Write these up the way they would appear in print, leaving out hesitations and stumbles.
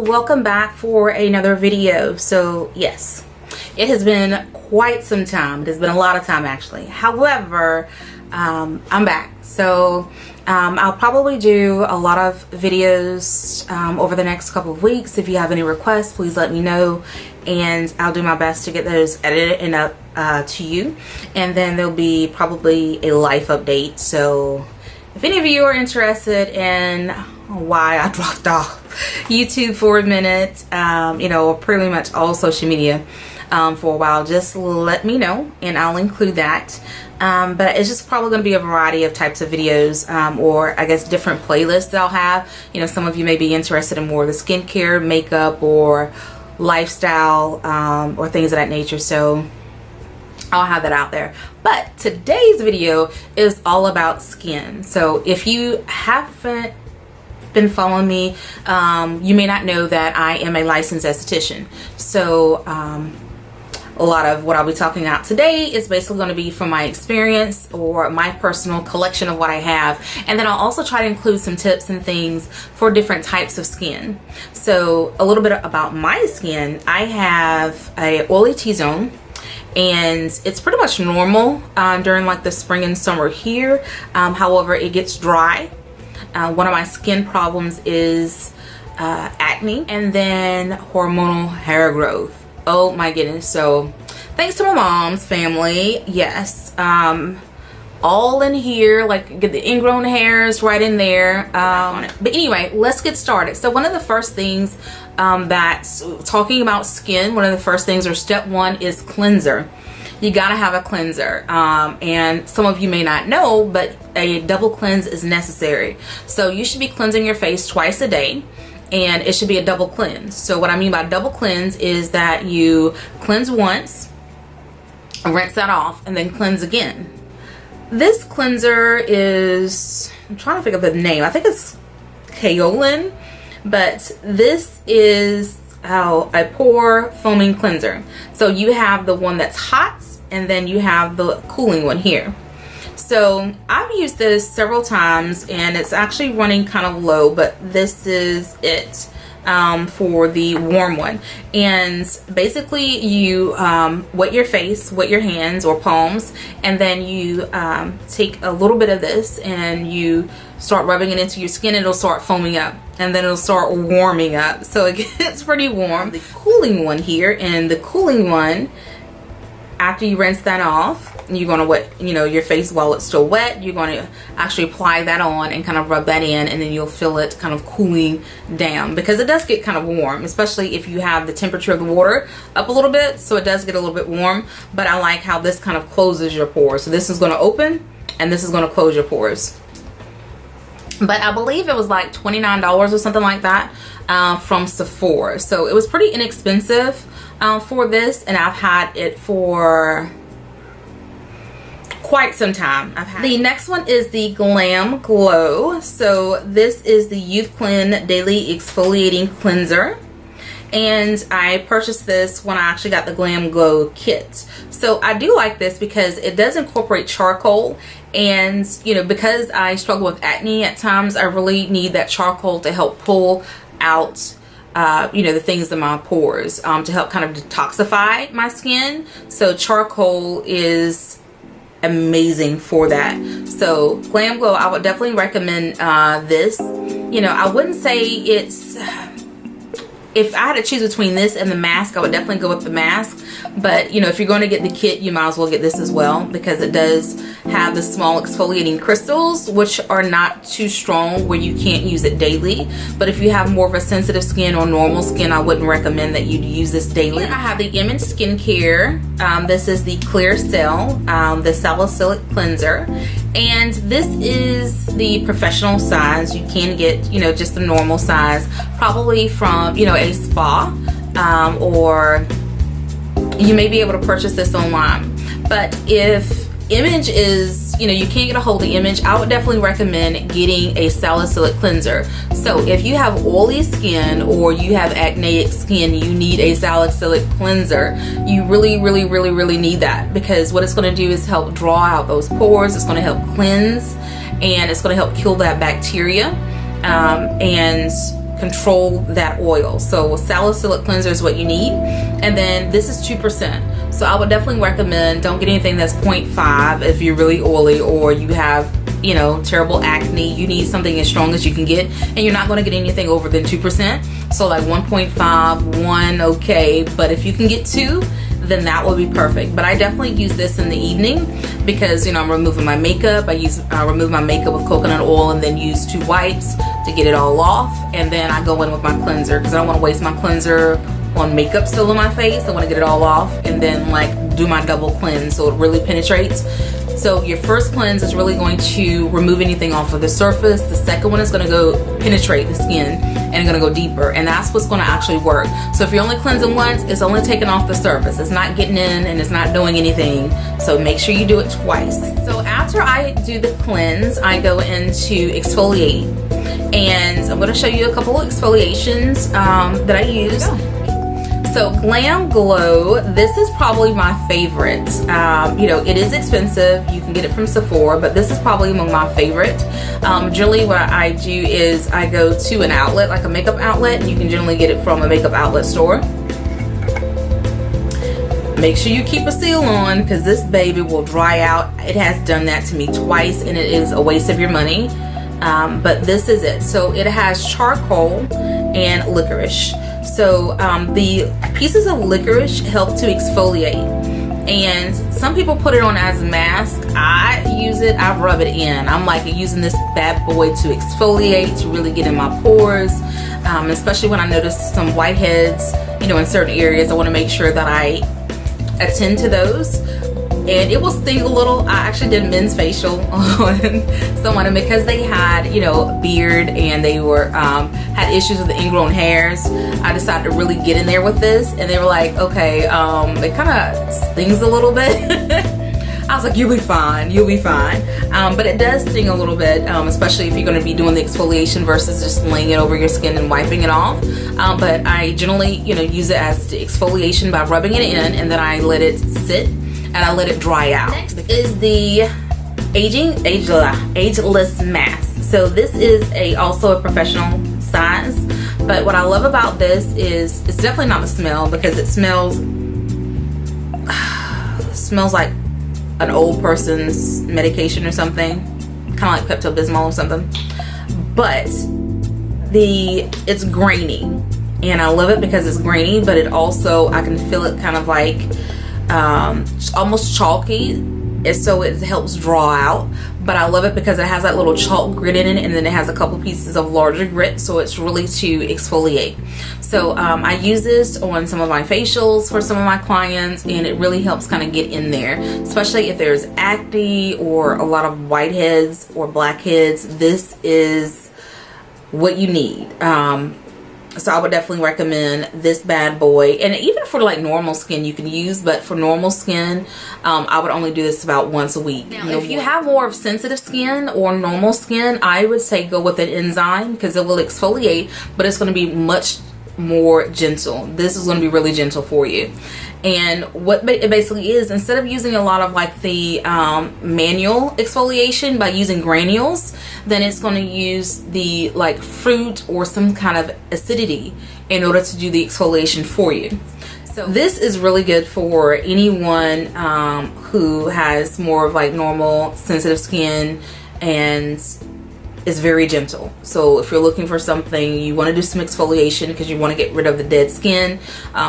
welcome back for another video. So yes, it has been quite some time. It has been a lot of time actually. However, I'm back. So I'll probably do a lot of videos over the next couple of weeks. If you have any requests, please let me know and I'll do my best to get those edited and up to you. And then there'll be probably a life update. So if any of you are interested in why I dropped off YouTube for a minute, you know, pretty much all social media for a while, just let me know and I'll include that. But it's just probably going to be a variety of types of videos, or I guess different playlists that I'll have. You know, some of you may be interested in more of the skincare, makeup, or lifestyle, or things of that nature. So I'll have that out there. But today's video is all about skin. So if you haven't been following me, you may not know that I am a licensed esthetician. So a lot of what I'll be talking about today is basically going to be from my experience or my personal collection of what I have, and then I'll also try to include some tips and things for different types of skin. So a little bit about my skin. I have a oily T-zone, and it's pretty much normal during like the spring and summer here. However, it gets dry. One of my skin problems is acne, and then hormonal hair growth. Oh my goodness. So thanks to my mom's family, yes, all in here, like get the ingrown hairs right in there. But anyway, let's get started. So one of the first things that's talking about skin, one of the first things, or step one, is cleanser. You gotta have a cleanser, and some of you may not know, but a double cleanse is necessary. So you should be cleansing your face twice a day, and it should be a double cleanse. So what I mean by double cleanse is that you cleanse once, rinse that off, and then cleanse again. This cleanser is, I'm trying to figure out the name, I think it's kaolin, but this is a pore foaming cleanser. So you have the one that's hot, and then you have the cooling one here. So I've used this several times and it's actually running kind of low, but this is it for the warm one. And basically you wet your face, wet your hands or palms, and then you take a little bit of this and you start rubbing it into your skin, and it'll start foaming up, and then it'll start warming up. So it gets pretty warm. The cooling one here, and the cooling one, after you rinse that off, you're going to wet, you know, your face while it's still wet. You're going to actually apply that on and kind of rub that in, and then you'll feel it kind of cooling down, because it does get kind of warm, especially if you have the temperature of the water up a little bit. So it does get a little bit warm, but I like how this kind of closes your pores. So this is going to open and this is going to close your pores. But I believe it was like $29 or something like that from Sephora. So it was pretty inexpensive for this, and I've had it for quite some time. The next one is the Glam Glow. So this is the Youth Clean Daily Exfoliating Cleanser, and I purchased this when I actually got the Glam Glow kit. So I do like this because it does incorporate charcoal, and you know, because I struggle with acne at times, I really need that charcoal to help pull out you know, the things in my pores, to help kind of detoxify my skin. So charcoal is amazing for that. So Glam Glow, I would definitely recommend this. You know, I wouldn't say it's, if I had to choose between this and the mask, I would definitely go with the mask. But you know, if you're going to get the kit, you might as well get this as well, because it does have the small exfoliating crystals, which are not too strong where you can't use it daily. But if you have more of a sensitive skin or normal skin, I wouldn't recommend that you use this daily. I have the Image Skincare. This is the Clear Cell, the Salicylic Cleanser, and this is the professional size. You can get, you know, just the normal size, probably from, you know, a spa, or you may be able to purchase this online. But if Image is, you know, you can't get a hold of Image, I would definitely recommend getting a salicylic cleanser. So if you have oily skin or you have acneic skin, you need a salicylic cleanser. You really need that, because what it's going to do is help draw out those pores. It's going to help cleanse, and it's going to help kill that bacteria. And control that oil. So salicylic cleanser is what you need, and then this is 2%. So I would definitely recommend, don't get anything that's 0.5 if you're really oily or you have, you know, terrible acne. You need something as strong as you can get, and you're not going to get anything over than 2%. So like 1.5, 1, okay, but if you can get 2, then that will be perfect. But I definitely use this in the evening because, you know, I'm removing my makeup. I remove my makeup with coconut oil and then use 2 wipes to get it all off, and then I go in with my cleanser because I don't want to waste my cleanser on makeup still on my face. I want to get it all off and then like do my double cleanse so it really penetrates. So your first cleanse is really going to remove anything off of the surface. The second one is going to go penetrate the skin and going to go deeper, and that's what's going to actually work. So if you're only cleansing once, it's only taking off the surface. It's not getting in and it's not doing anything. So make sure you do it twice. So after I do the cleanse, I go into exfoliate, and I'm going to show you a couple of exfoliations that I use. So Glam Glow, this is probably my favorite. You know, it is expensive. You can get it from Sephora, but this is probably one of my favorite. Generally what I do is I go to an outlet, like a makeup outlet, and you can generally get it from a makeup outlet store. Make sure you keep a seal on because this baby will dry out. It has done that to me twice, and it is a waste of your money. But this is it. So it has charcoal and licorice. So the pieces of licorice help to exfoliate, and some people put it on as a mask. I use it, I rub it in. I'm like using this bad boy to exfoliate, to really get in my pores, especially when I notice some whiteheads, you know, in certain areas. I want to make sure that I attend to those. And it will sting a little. I actually did men's facial on someone, and because they had, you know, beard and they were had issues with the ingrown hairs, I decided to really get in there with this, and they were like, okay, it kind of stings a little bit. I was like, you'll be fine, you'll be fine. But it does sting a little bit, especially if you're going to be doing the exfoliation versus just laying it over your skin and wiping it off. But I generally, you know, use it as the exfoliation by rubbing it in, and then I let it sit and I let it dry out. Next is the ageless mask. So this is also a professional size, but what I love about this is it's definitely not the smell, because it smells like an old person's medication or something, kind of like Pepto-Bismol or something. But it's grainy, and I love it because it's grainy, but it also, I can feel it kind of like almost chalky, and so it helps draw out. But I love it because it has that little chalk grit in it, and then it has a couple pieces of larger grit, so it's really to exfoliate. So I use this on some of my facials for some of my clients, and it really helps kind of get in there, especially if there's acne or a lot of whiteheads or blackheads. This is what you need. So I would definitely recommend this bad boy, and even for like normal skin you can use, but for normal skin I would only do this about once a week. Now, if you have more of sensitive skin or normal skin, I would say go with an enzyme, because it will exfoliate, but it's going to be much more gentle. This is going to be really gentle for you. And what it basically is, instead of using a lot of like the manual exfoliation by using granules, then it's going to use the like fruit or some kind of acidity in order to do the exfoliation for you. So this is really good for anyone who has more of like normal sensitive skin, and is very gentle. So if you're looking for something, you want to do some exfoliation because you want to get rid of the dead skin,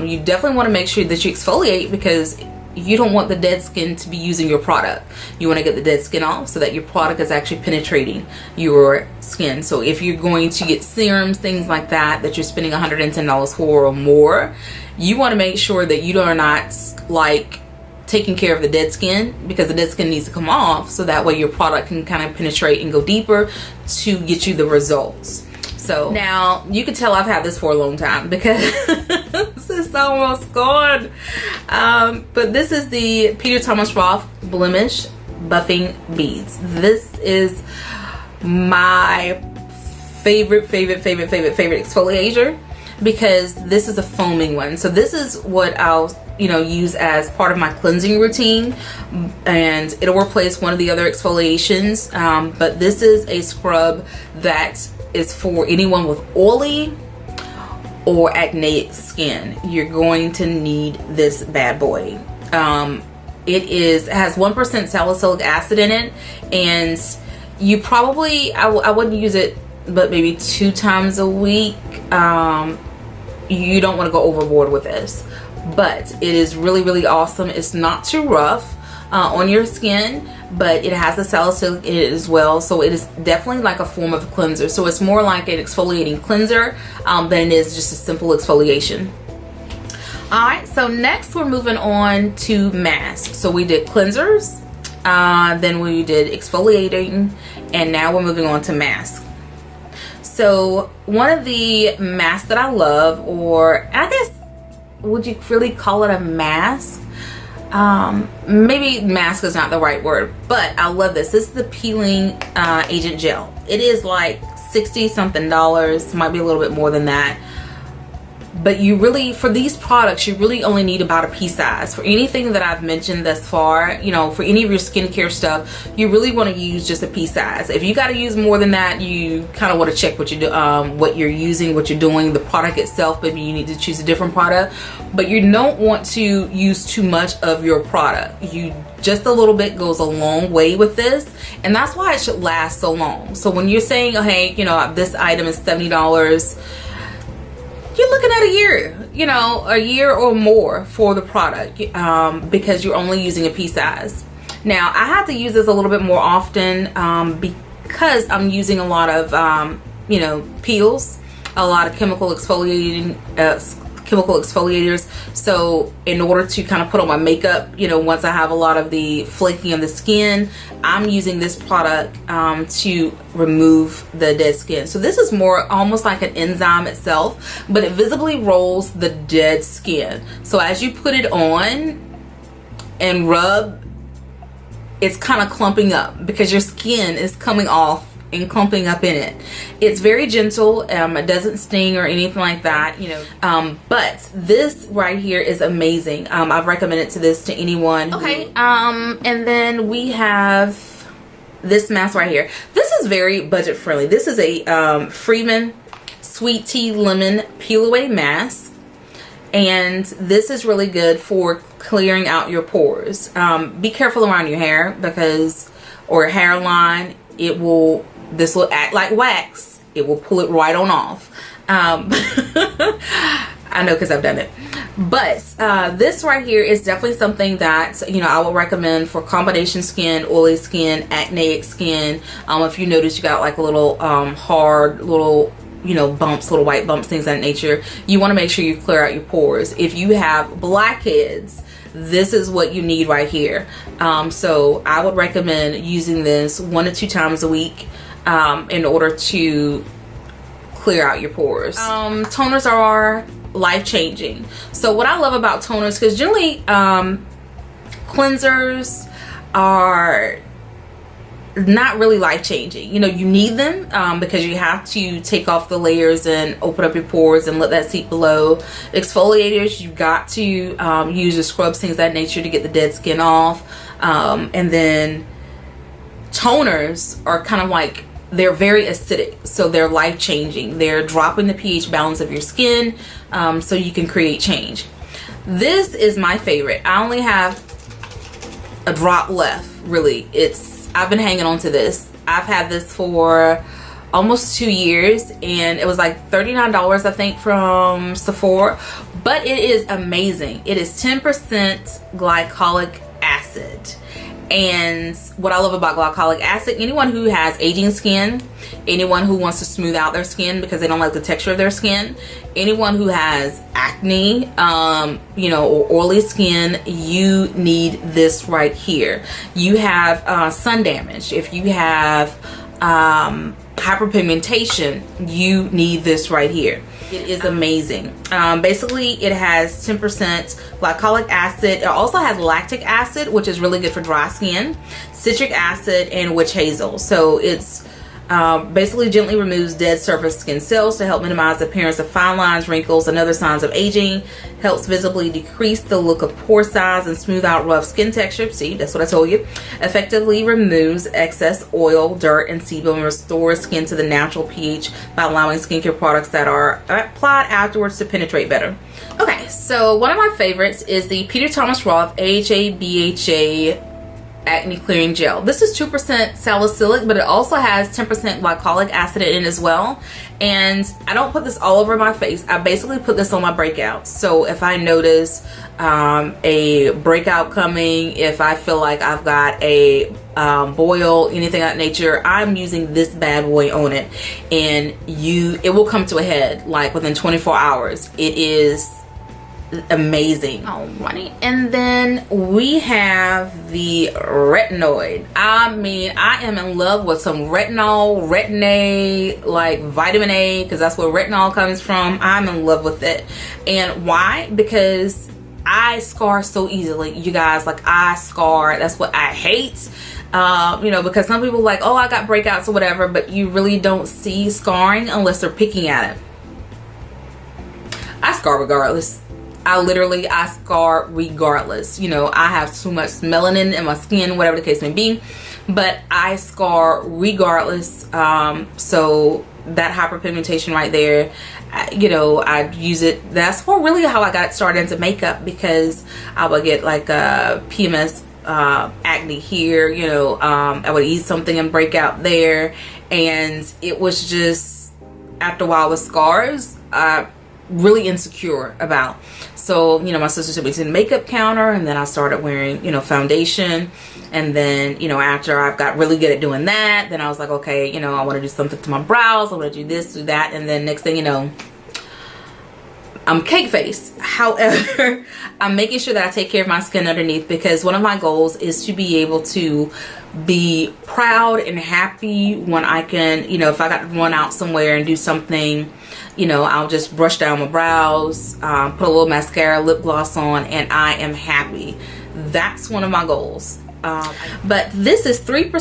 you definitely want to make sure that you exfoliate, because you don't want the dead skin to be using your product. You want to get the dead skin off so that your product is actually penetrating your skin. So if you're going to get serums, things like that, that you're spending $110 for or more, you want to make sure that you are not like taking care of the dead skin, because the dead skin needs to come off, so that way your product can kind of penetrate and go deeper to get you the results. So now you can tell I've had this for a long time because this is almost gone. But this is the Peter Thomas Roth Blemish Buffing Beads. This is my favorite exfoliator, because this is a foaming one. So this is what I'll use as part of my cleansing routine, and it'll replace one of the other exfoliations, but this is a scrub that is for anyone with oily or acneic skin. You're going to need this bad boy. It has 1% salicylic acid in it, and you probably, I wouldn't use it but maybe 2 times a week. You don't want to go overboard with this, but it is really, really awesome. It's not too rough on your skin, but it has the salicylic in it as well, so it is definitely like a form of cleanser. So it's more like an exfoliating cleanser than it is just a simple exfoliation. Alright, so next we're moving on to masks. So we did cleansers, then we did exfoliating, and now we're moving on to masks. So one of the masks that I love, or I guess, would you really call it a mask? Maybe mask is not the right word, but I love this. This is the peeling agent gel. It is like $60 something, might be a little bit more than that. But you really, for these products, you really only need about a pea size. For anything that I've mentioned thus far, you know, for any of your skincare stuff, you really want to use just a pea size. If you got to use more than that, you kind of want to check what you do, what you're using, what you're doing, the product itself. Maybe you need to choose a different product, but you don't want to use too much of your product. Just a little bit goes a long way with this, and that's why it should last so long. So when you're saying, oh, hey, you know, this item is $70, you're looking at a year, you know, a year or more for the product, because you're only using a pea size. Now, I have to use this a little bit more often because I'm using a lot of, you know, peels, a lot of chemical exfoliators. So in order to kind of put on my makeup, you know, once I have a lot of the flaking of the skin, I'm using this product to remove the dead skin. So this is more almost like an enzyme itself, but it visibly rolls the dead skin. So as you put it on and rub, it's kind of clumping up because your skin is coming off and clumping up in it. It's very gentle. It doesn't sting or anything like that, you know. But this right here is amazing. I've recommended this to anyone. Okay. And then we have this mask right here. This is very budget friendly. This is a Freeman Sweet Tea Lemon Peel Away Mask, and this is really good for clearing out your pores. Be careful around your hair because, or hairline. This will act like wax. It will pull it right on off. I know because I've done it. But this right here is definitely something that, you know, I would recommend for combination skin, oily skin, acneic skin. If you notice you got like a little hard little, you know, bumps, little white bumps, things of that nature, you want to make sure you clear out your pores. If you have blackheads, this is what you need right here. So I would recommend using this 1 to 2 times a week in order to clear out your pores. Toners are life-changing. So what I love about toners, because generally cleansers are not really life-changing. You know, you need them because you have to take off the layers and open up your pores and let that seep below. Exfoliators, you got to use your scrubs, things of that nature, to get the dead skin off. And then toners are kind of like, they're very acidic, so they're life-changing. They're dropping the pH balance of your skin, so you can create change. This is my favorite. I only have a drop left, really. I've been hanging on to this. I've had this for almost 2 years, and it was like $39, I think, from Sephora, but it is amazing. It is 10% glycolic acid. And what I love about glycolic acid, anyone who has aging skin, anyone who wants to smooth out their skin because they don't like the texture of their skin, anyone who has acne, you know, or oily skin, you need this right here. You have sun damage. If you have hyperpigmentation, you need this right here. It is amazing. Basically, it has 10% glycolic acid. It also has lactic acid, which is really good for dry skin, citric acid, and witch hazel. So it's Basically gently removes dead surface skin cells to help minimize the appearance of fine lines, wrinkles, and other signs of aging. Helps visibly decrease the look of pore size and smooth out rough skin texture. See, that's what I told you. Effectively removes excess oil, dirt, and sebum and restores skin to the natural pH by allowing skincare products that are applied afterwards to penetrate better. Okay, so one of my favorites is the Peter Thomas Roth AHA BHA Acne Clearing Gel. This is 2% salicylic, but it also has 10% glycolic acid in it as well. And I don't put this all over my face. I basically put this on my breakouts. So if I notice a breakout coming, if I feel like I've got a boil, anything of that nature, I'm using this bad boy on it, and it will come to a head like within 24 hours. It is amazing. Alrighty, and then we have the retinoid. I mean, I am in love with some retinol, retin-A, like vitamin A, because that's where retinol comes from. I'm in love with it. And why? Because I scar so easily, you guys. Like, I scar. That's what I hate. You know, because some people are like, oh, I got breakouts or whatever, but you really don't see scarring unless they're picking at it. I scar regardless. I scar regardless. You know, I have too much melanin in my skin, whatever the case may be, but I scar regardless. So that hyperpigmentation right there, you know, I use it. That's really how I got started into makeup, because I would get like a PMS acne here, you know, I would eat something and break out there, and it was just, after a while with scars, really insecure about. So, you know, my sister took me to the makeup counter, and then I started wearing, you know, foundation. And then, you know, after I've got really good at doing that, then I was like, okay, you know, I want to do something to my brows. I want to do this, do that. And then next thing you know, I'm cake face. However, I'm making sure that I take care of my skin underneath, because one of my goals is to be able to be proud and happy when I can, you know, if I got to run out somewhere and do something, you know, I'll just brush down my brows, put a little mascara, lip gloss on, and I am happy. That's one of my goals. But this is 3%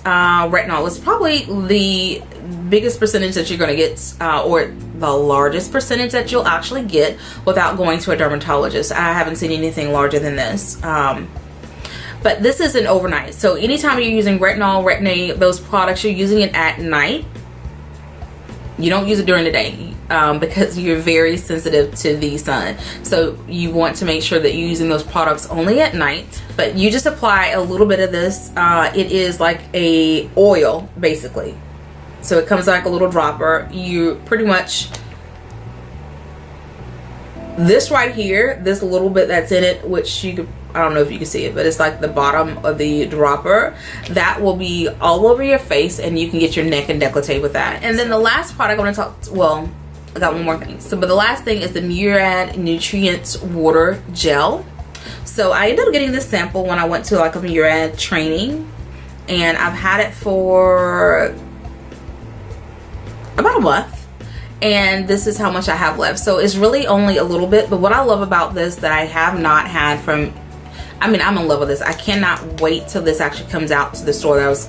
retinol. It's probably the biggest percentage that you're going to get, or the largest percentage that you'll actually get without going to a dermatologist. I haven't seen anything larger than this. But this is an overnight. So anytime you're using retinol, retin-A, those products, you're using it at night. You don't use it during the day. Because you're very sensitive to the sun, so you want to make sure that you're using those products only at night. But you just apply a little bit of this. It is like a oil, basically, so it comes like a little dropper. You pretty much, this right here, this little bit that's in it, which you could, I don't know if you can see it, but it's like the bottom of the dropper, that will be all over your face, and you can get your neck and décolleté with that. And then the last product I want to talk, well, I got one more thing. So, but the last thing is the Murad Nutrients Water Gel. So I ended up getting this sample when I went to like a Murad training, and I've had it for about a month. And this is how much I have left. So it's really only a little bit, but what I love about this that I have not had from, I mean, I'm in love with this. I cannot wait till this actually comes out to the store. That was,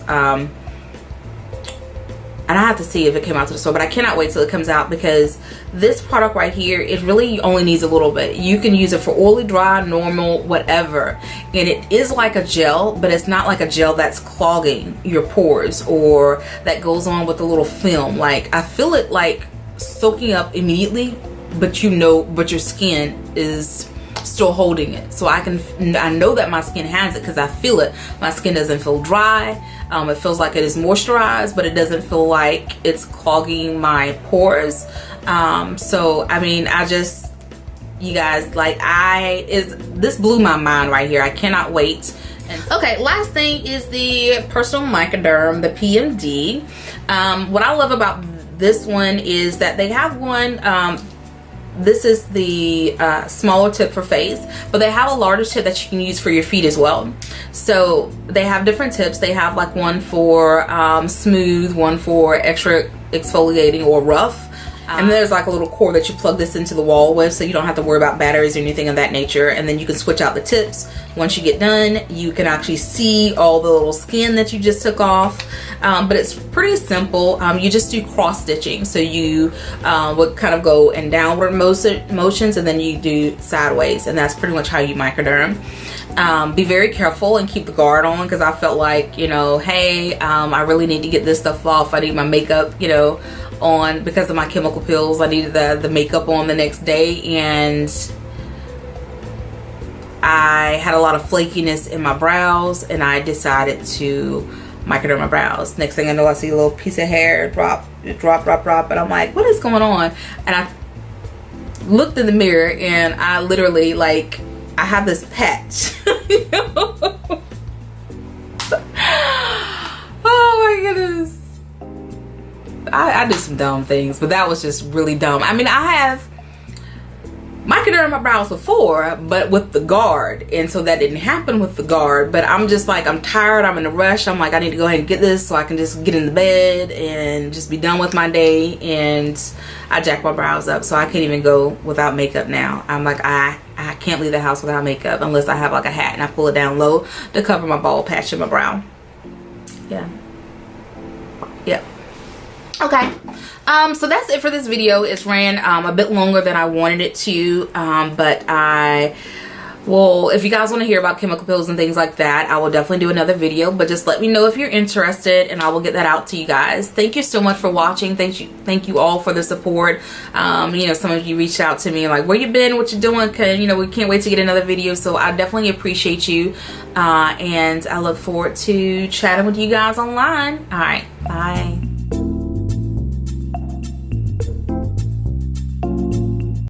and I have to see if it came out to the store, but I cannot wait till it comes out, because this product right here, it really only needs a little bit. You can use it for oily, dry, normal, whatever. And it is like a gel, but it's not like a gel that's clogging your pores or that goes on with a little film. Like, I feel it like soaking up immediately, but you know, but your skin is still holding it. So I know that my skin has it because I feel it. My skin doesn't feel dry. It feels like it is moisturized, but it doesn't feel like it's clogging my pores. So I mean, you guys, like, this blew my mind right here. I cannot wait. Okay, last thing is the Personal Microderm, the PMD. What I love about this one is that they have one, this is the smaller tip for face, but they have a larger tip that you can use for your feet as well. So they have different tips. They have like one for smooth, one for extra exfoliating or rough, And there's like a little cord that you plug this into the wall with, so you don't have to worry about batteries or anything of that nature. And then you can switch out the tips. Once you get done, you can actually see all the little skin that you just took off. But it's pretty simple. You just do cross stitching. So you would kind of go in downward motions, and then you do sideways. And that's pretty much how you microderm. Be very careful and keep the guard on, because I felt like, you know, hey, I really need to get this stuff off. I need my makeup, you know, on because of my chemical peels. I needed the makeup on the next day, and I had a lot of flakiness in my brows, and I decided to microderm my brows. Next thing I know, I see a little piece of hair drop, and I'm like, what is going on? And I looked in the mirror, and I literally, like, I have this patch. You know? Oh my goodness. I did some dumb things, but that was just really dumb. I mean, I have microdermed my brows before, but with the guard, and so that didn't happen with the guard. But I'm just like, I'm tired, I'm in a rush. I'm like, I need to go ahead and get this so I can just get in the bed and just be done with my day. And I jacked my brows up, so I can't even go without makeup now. I'm like, I can't leave the house without makeup unless I have like a hat and I pull it down low to cover my bald patch in my brow. Yeah. Yep. Okay. So that's it for this video. It's ran a bit longer than I wanted it to, but well, if you guys want to hear about chemical peels and things like that, I will definitely do another video, but just let me know if you're interested, and I will get that out to you guys. Thank you so much for watching. Thank you all for the support. You know, some of you reached out to me like, where you been, what you doing, cause you know, we can't wait to get another video. So I definitely appreciate you, and I look forward to chatting with you guys online. All right, bye.